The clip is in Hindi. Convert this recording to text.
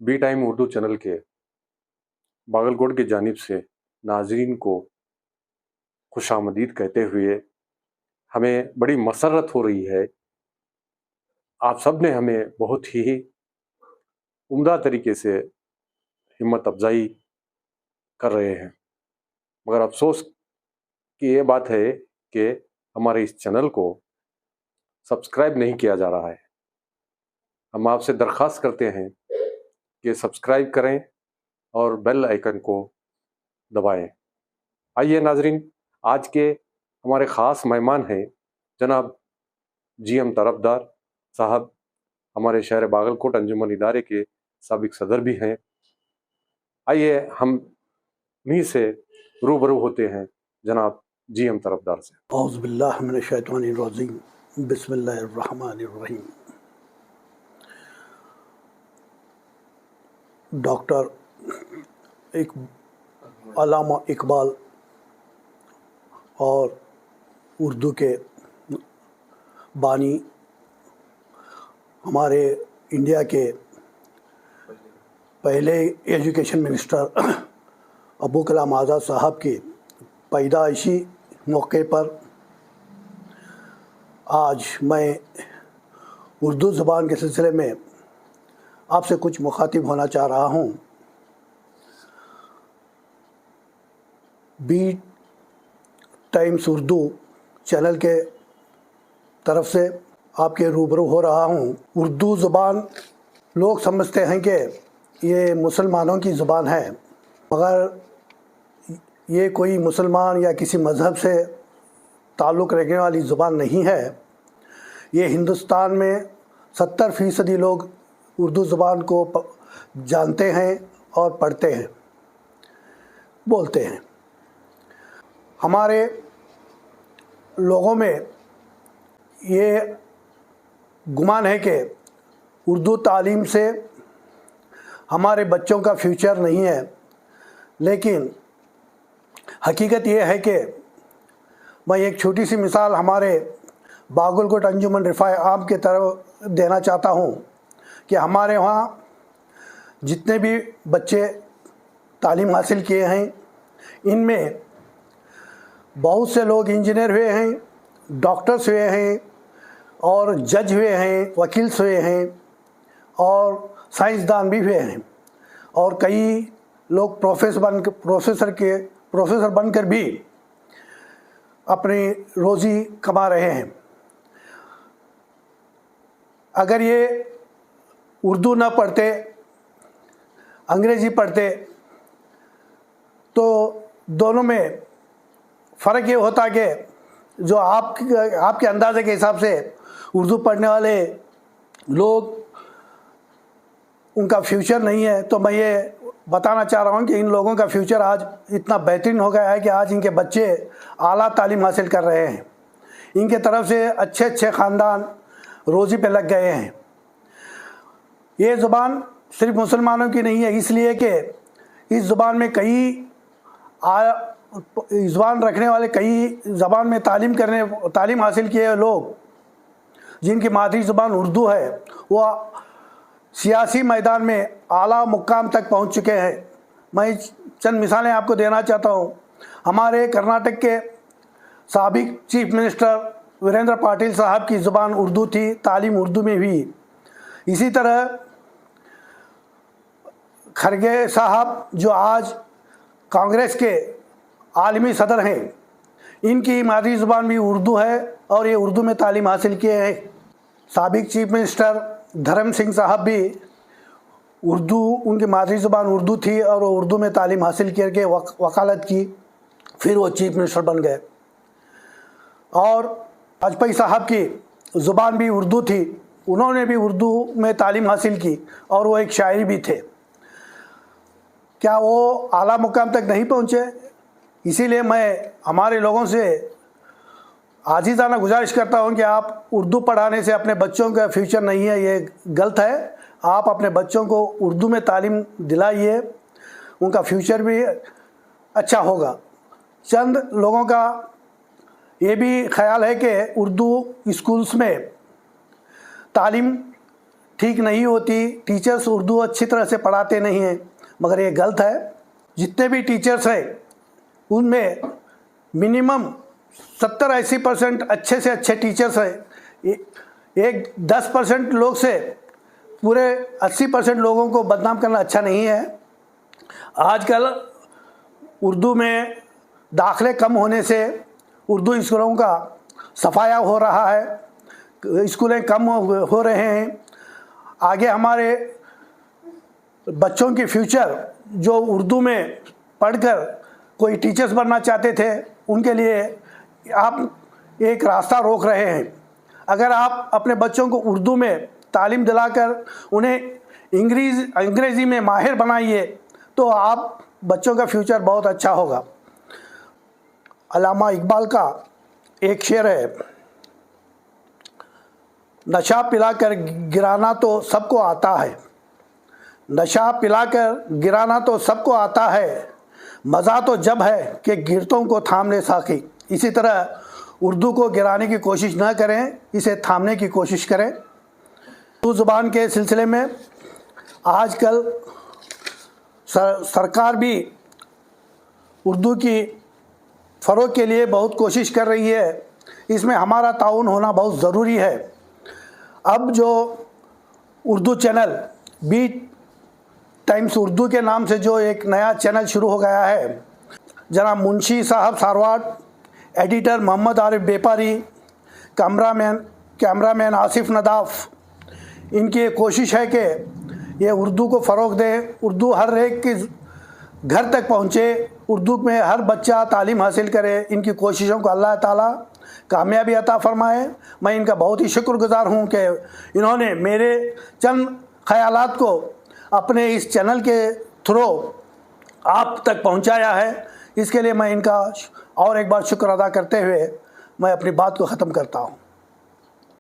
बी टाइम उर्दू चैनल के बागलकोट की जानिब से नाजरीन को खुशामदीद कहते हुए हमें बड़ी मसरत हो रही है। आप सब ने हमें बहुत ही उम्दा तरीके से हिम्मत अफजाई कर रहे हैं, मगर अफसोस की ये बात है कि हमारे इस चैनल को सब्सक्राइब नहीं किया जा रहा है। हम आपसे दरख्वास्त करते हैं कि सब्सक्राइब करें और बेल आइकन को दबाएं। आइए नाजरीन, आज के हमारे ख़ास मेहमान हैं जनाब GM तरफदार साहब, हमारे शहर बागलकोट अंजुमन इदारे के साबिक सदर भी हैं। आइए हम उन्हीं से रूबरू होते हैं जनाब GM तरफदार से। औज़ु बिल्लाहि मिनश शैतानिर रजीम, बिस्मिल्लाहिर रहमानिर रहीम। डॉक्टर अल्लामा इकबाल और उर्दू के बानी, हमारे इंडिया के पहले एजुकेशन मिनिस्टर अबू कलाम आज़ाद साहब की पैदाइशी मौके पर आज मैं उर्दू ज़बान के सिलसिले में आपसे कुछ मुखातिब होना चाह रहा हूँ। बी टाइम्स उर्दू चैनल के तरफ से आपके रूबरू हो रहा हूँ। उर्दू ज़बान लोग समझते हैं कि ये मुसलमानों की ज़बान है, मगर ये कोई मुसलमान या किसी मज़हब से ताल्लुक़ रखने वाली ज़ुबान नहीं है। ये हिंदुस्तान में 70% लोग उर्दू ज़ुबान को जानते हैं और पढ़ते हैं, बोलते हैं। हमारे लोगों में ये गुमान है कि उर्दू तालीम से हमारे बच्चों का फ्यूचर नहीं है, लेकिन हकीकत ये है कि मैं एक छोटी सी मिसाल हमारे बागलकोट अंजुमन रिफ़ाए आम के तरफ देना चाहता हूँ कि हमारे वहाँ जितने भी बच्चे तालीम हासिल किए हैं, इनमें बहुत से लोग इंजीनियर हुए हैं, डॉक्टर्स हुए हैं और जज हुए हैं, वकील हुए हैं और साइंसदान भी हुए हैं, और कई लोग प्रोफेसर बनकर भी अपनी रोज़ी कमा रहे हैं। अगर ये उर्दू न पढ़ते, अंग्रेज़ी पढ़ते, तो दोनों में फ़र्क ये होता कि जो आपके अंदाज़े के हिसाब से उर्दू पढ़ने वाले लोग, उनका फ्यूचर नहीं है, तो मैं ये बताना चाह रहा हूँ कि इन लोगों का फ्यूचर आज इतना बेहतरीन हो गया है कि आज इनके बच्चे आला तालीम हासिल कर रहे हैं। इनके तरफ से अच्छे अच्छे ख़ानदान रोज़ी पे लग गए हैं। ये ज़ुबान सिर्फ मुसलमानों की नहीं है, इसलिए कि इस ज़ुबान में ज़ुबान रखने वाले, कई ज़बान में तालीम हासिल किए लोग जिनकी मादरी ज़ुबान उर्दू है, वह सियासी मैदान में आला मुकाम तक पहुंच चुके हैं। मैं चंद मिसालें आपको देना चाहता हूं। हमारे कर्नाटक के साबिक चीफ मिनिस्टर वीरेंद्र पाटिल साहब की ज़ुबान उर्दू थी, तालीम उर्दू में हुई। इसी तरह खरगे साहब जो आज कांग्रेस के आलमी सदर हैं, इनकी मादरी ज़ुबान भी उर्दू है और ये उर्दू में तालीम हासिल किए हैं। साबिक चीफ मिनिस्टर धर्म सिंह साहब भी उर्दू, उनकी मादरी ज़ुबान उर्दू थी और वो उर्दू में तालीम हासिल करके वकालत की, फिर वो चीफ मिनिस्टर बन गए। और वाजपेयी साहब की ज़ुबान भी उर्दू थी, उन्होंने भी उर्दू में तालीम हासिल की और वो एक शायर भी थे। क्या वो आला मुकाम तक नहीं पहुँचे? इसीलिए मैं हमारे लोगों से आजीज़ाना गुजारिश करता हूं कि आप उर्दू पढ़ाने से अपने बच्चों का फ्यूचर नहीं है, ये गलत है। आप अपने बच्चों को उर्दू में तालीम दिलाइए, उनका फ्यूचर भी अच्छा होगा। चंद लोगों का ये भी ख्याल है कि उर्दू स्कूल्स में तालीम ठीक नहीं होती, टीचर्स उर्दू अच्छी तरह से पढ़ाते नहीं हैं, मगर ये गलत है। जितने भी टीचर्स हैं उनमें मिनिमम 70-80% अच्छे से अच्छे टीचर्स हैं। एक 10% लोग से पूरे 80% लोगों को बदनाम करना अच्छा नहीं है। आजकल उर्दू में दाखिले कम होने से उर्दू स्कूलों का सफाया हो रहा है, स्कूलें कम हो रहे हैं। आगे हमारे बच्चों की फ्यूचर जो उर्दू में पढ़कर कोई टीचर्स बनना चाहते थे, उनके लिए आप एक रास्ता रोक रहे हैं। अगर आप अपने बच्चों को उर्दू में तालीम दिलाकर उन्हें अंग्रेज़ी में माहिर बनाइए तो आप बच्चों का फ्यूचर बहुत अच्छा होगा। अल्लामा इकबाल का एक शेर है, नशा पिलाकर गिराना तो सबको आता है, नशा पिलाकर गिराना तो सबको आता है, मज़ा तो जब है कि गिरतों को थामने साकी। इसी तरह उर्दू को गिराने की कोशिश ना करें, इसे थामने की कोशिश करें। उर्दू ज़ुबान के सिलसिले में आजकल सरकार भी उर्दू की फ़रोग के लिए बहुत कोशिश कर रही है। इसमें हमारा ताउन होना बहुत ज़रूरी है। अब जो Urdu channel B Times Urdu के नाम से जो एक नया चैनल शुरू हो गया है, जनाब मुंशी साहब सारवाट, एडिटर मोहम्मद आरिफ बेपारी, कैमरामैन आसिफ नदाफ, इनकी कोशिश है कि ये उर्दू को फ़रोग दें, उर्दू हर एक के घर तक पहुँचे, उर्दू में हर बच्चा तालीम हासिल करे। इनकी कोशिशों को अल्लाह ताला कामयाबी अता फरमाए। मैं इनका बहुत ही शुक्रगुज़ार हूँ कि इन्होंने मेरे चंद ख़यालात को अपने इस चैनल के थ्रू आप तक पहुँचाया है। इसके लिए मैं इनका और एक बार शुक्र अदा करते हुए मैं अपनी बात को ख़त्म करता हूँ।